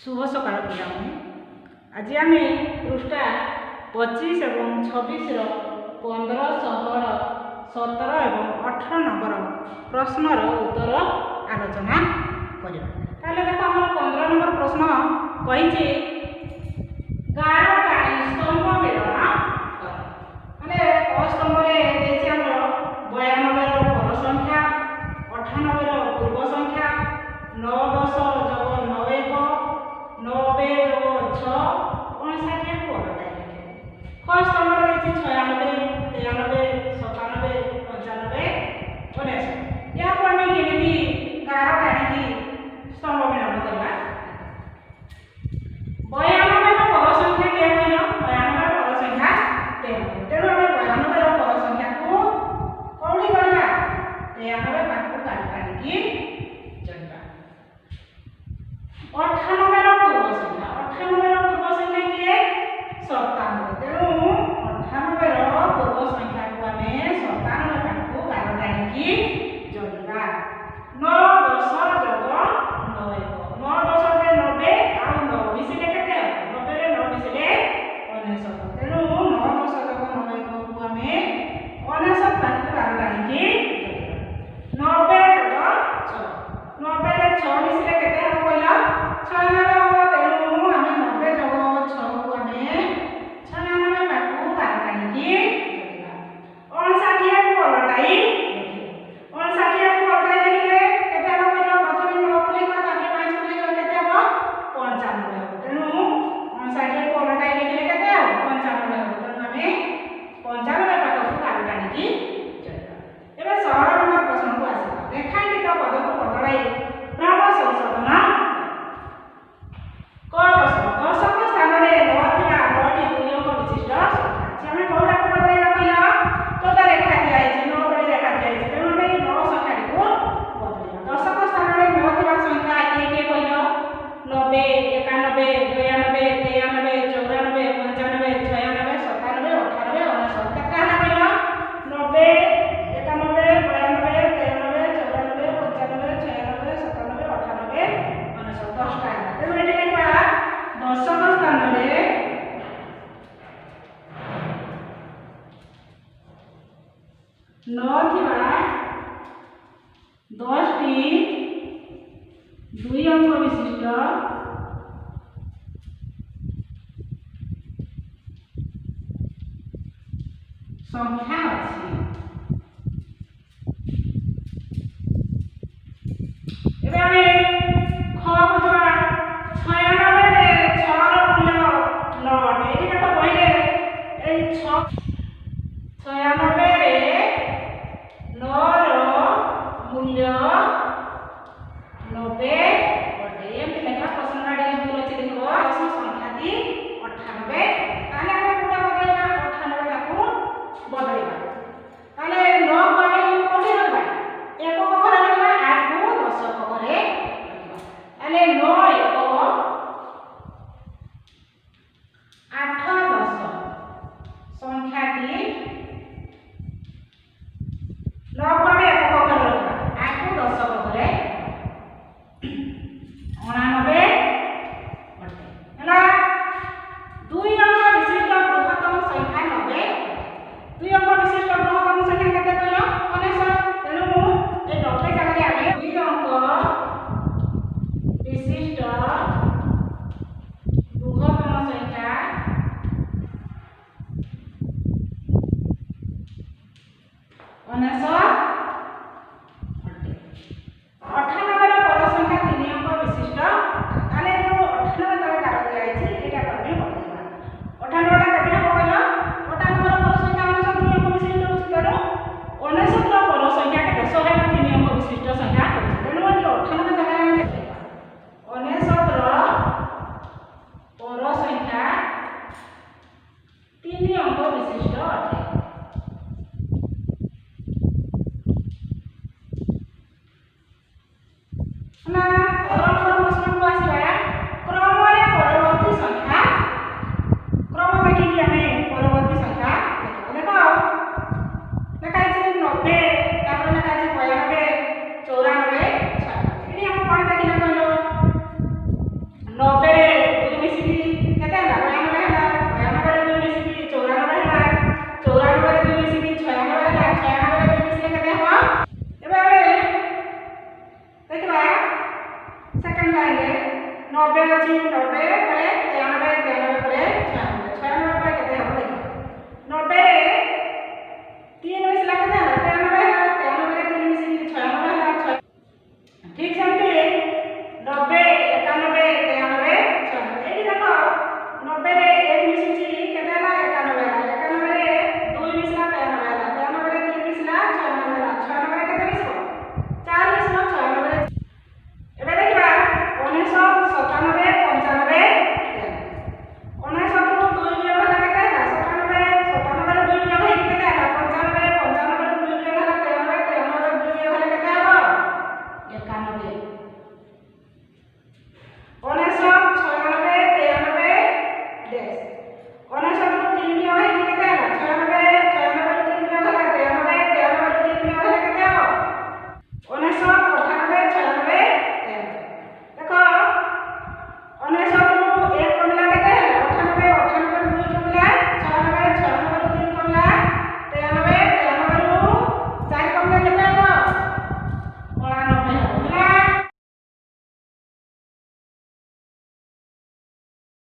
शुभ सकाळ पिलाମାନେ आज आम पृष्ठा 25 और 26 15 16 17 और 18 नंबर प्रश्नर उत्तर आलोचना करवा। ताहले देखो हम 15 नंबर प्रश्न कही गार टाणी स्तंभ बेलना कर माने क स्तंभ रे देछि हमर 92 रो पर संख्या 98 रो पूर्व संख्या 9 10 जोग 9 1 90 जोग 6 59 को अलगाई क स्तंभ रे देछि 96 93 97 95 59 या को हम केमिति गार टाणी की स्तंभ बेलना करबा। 92 रो पर संख्या के कहलो 92 रो पर संख्या 93 तेरो हम 92 रो पर संख्या को कोडी करबा 93 पाखु गार टाणी की जणबा। 98 रो पूर्व संख्या 98 रो पूर्व संख्या के 97 तेरो 98 रो पूर्व संख्या को हमें 97 पाखु गार टाणी की जणबा। 9 10 जोग 9 9 10 रे 90 आ 9 मिसिले केते 90 रे 9 मिसिले 99 तेनु 9 10 जोग 9 को हमें 99 पाखु गार टाणी की 90 जोग 6 90 रे 6 मिसिले केते हम कहला 96 हो तेनु हमें 90 जोग 6 को हमें 96 पाखु गार टाणी की 59 को अलगाई 59 को अलगाई लिखले केते हम कहला प्रथमे 9 को लिखबा ताके 5 को लिखबा केते हम 95 तेनु 59 को अलगाई लिखले केते हम 95 तेनु हमें 95 पाखु गार टाणी की एबे 16 नंबर प्रश्न को आसीबा रेखांकित पद को बदलाई क्रम संशोधन क प्रश्न दशक स्थान रे नथिबा 9टी दुई अंक विशिष्ट संख्या हमें कोडा को बदलाइबा कहला तो ता रेखा दिया है 9 बड़ी रेखा दिया है तेनु हमें 9 संख्या को बदलाइबा। दशक स्थान रे नथिबा संख्या के कहलो 90 91 92 93 94 95 96 97 98 99 केतना कहलो 90 91 92 93 94 95 96 97 98 99 10टा तेनु एठी लिखबा दशक स्थान रे नथिबा 10टी दुई अंक विशिष्ट संख्या अछि। एबे हमें ख बुझवा 96 रे 6 रो मूल्य 9 एठी देखो पहिले ए 96 रे 9 रो मूल्य 90 एम लेखा प्रश्न आडी भूल अछि देखो संख्या दी 98 ताले हम पूरा बदलैबा 98 टाको बदलैबा ताले 9 को हम कोठी रखबा एक को करे रखबा 8 को 10 को करे रखबा ताले 9 1 8 10 संख्या दी 9 को हम एक को करे रखबा 8 को 10 को ଅଛି 90